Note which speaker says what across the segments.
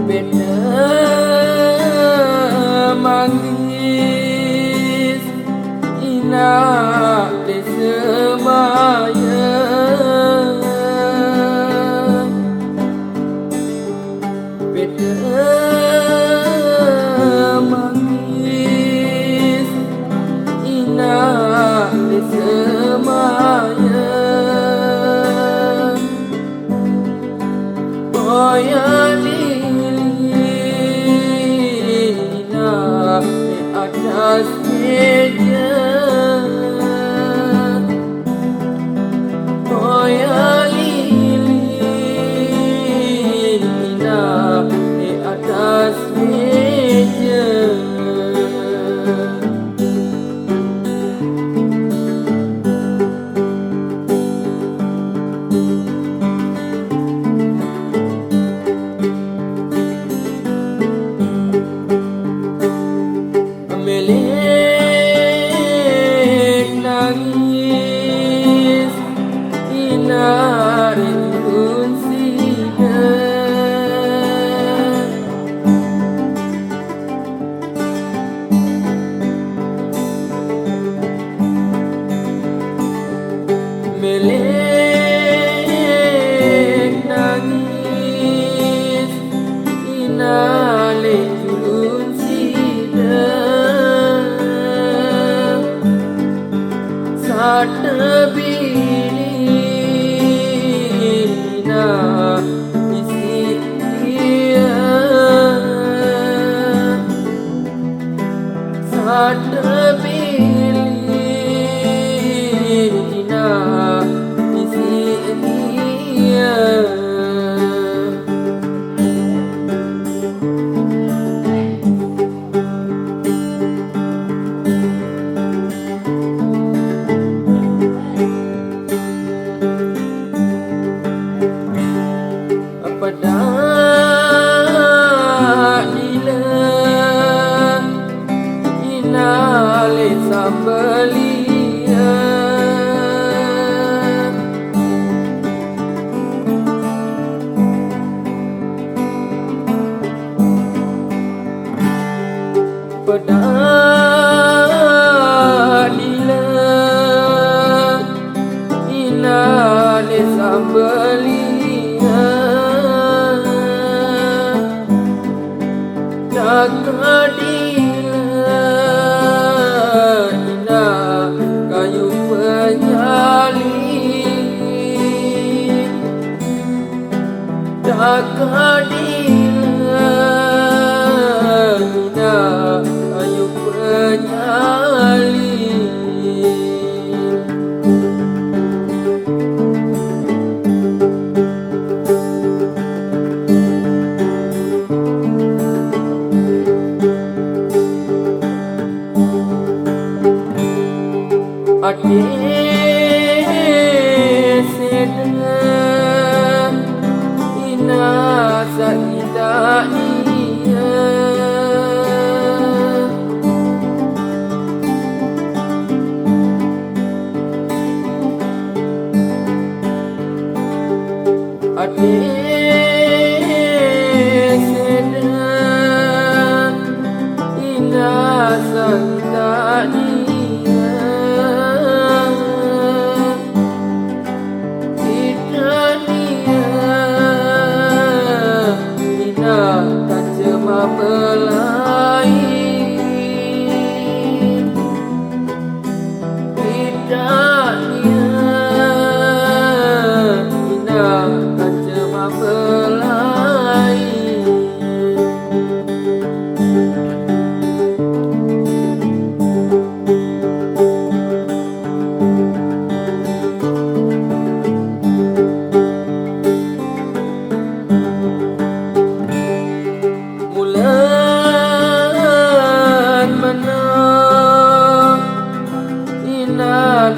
Speaker 1: beda manggis inak di semaya beda manggis inak di semaya atas meja lilin di atas meja milik nangis inari unsida milik nangis inali Tebina isi dia Tebina isi dia sambelia pedadila inali sambelia takadila kayu penyalin takadila kayu penyalin ade sedang ina saidaiya ade sedang ina saidaiya melain tidaknya ina kacema melain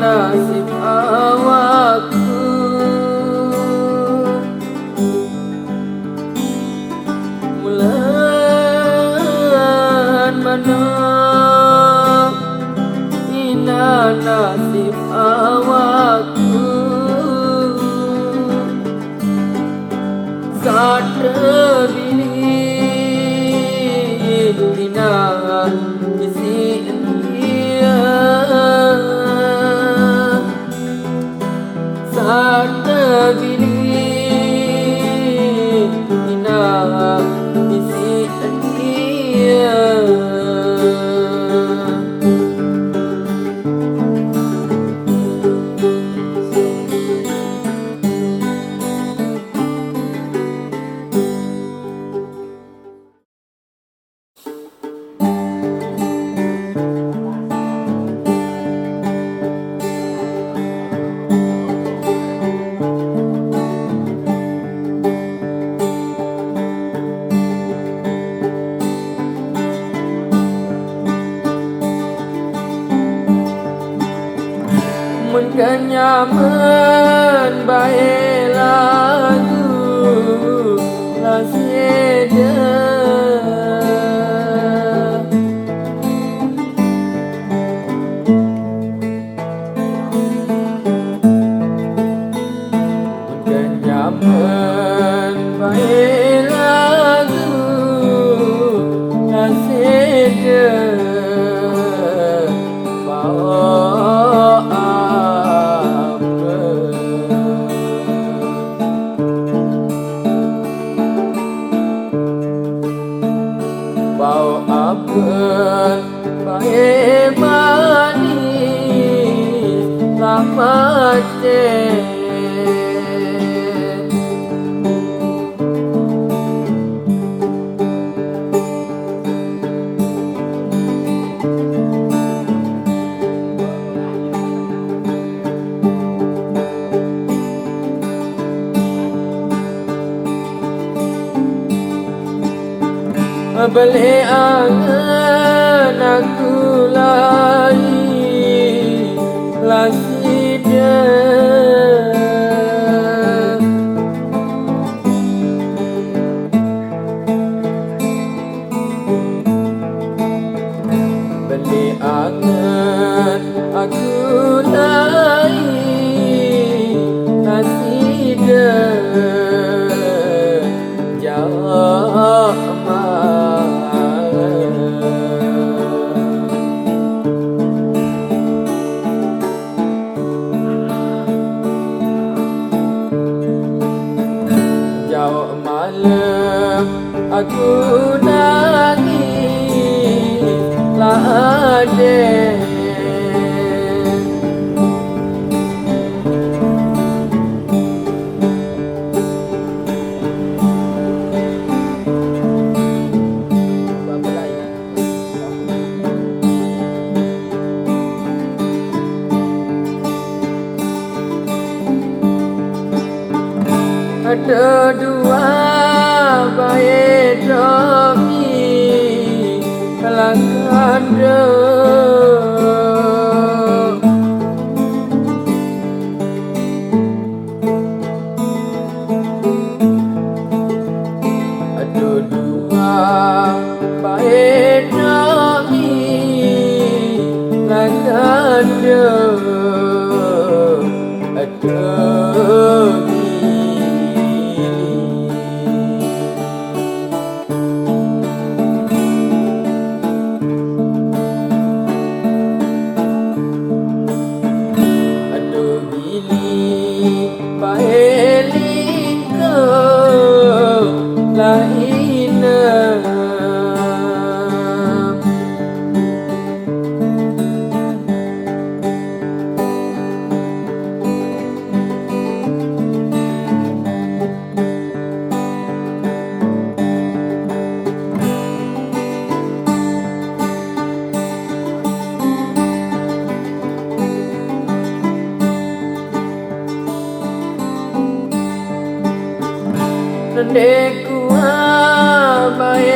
Speaker 1: nasib awakku bulan mana ina nasib awakku saat terbili kenyaman baik lagu rasida kenyaman baik lagu rasida bau apa baik manis lama beli angan aku lari lasida beli angan aku lari lasida jauh jauh malam aku nangis lah ada ada dua bayi domi kelangkan ada dua bayi domi kelangkan ada Nendeku abai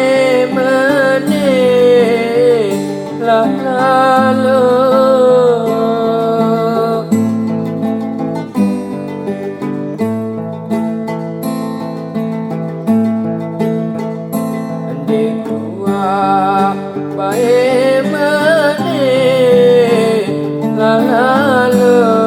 Speaker 1: meneh lah lalu Nendeku abai meneh lah lalu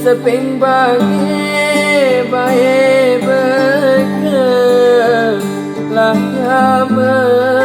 Speaker 1: seping bagi baik bekel lah nyaman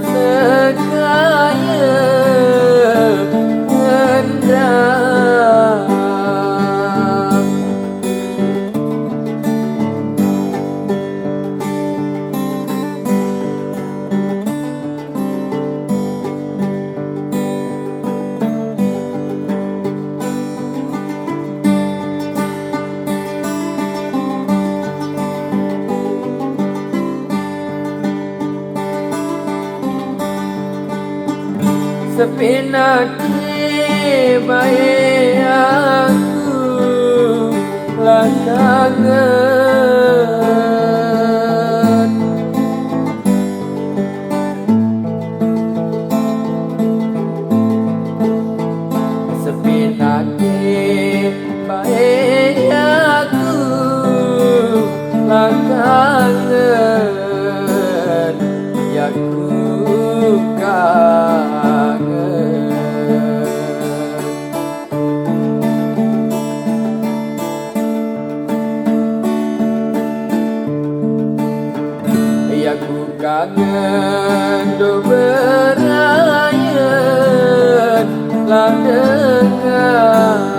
Speaker 1: sekaya hendak sepi nanti baik aku lah kangen. Sepi nanti baik aku lah kangen, ya ku kangen. Ya ku kangen do berayan lah dengan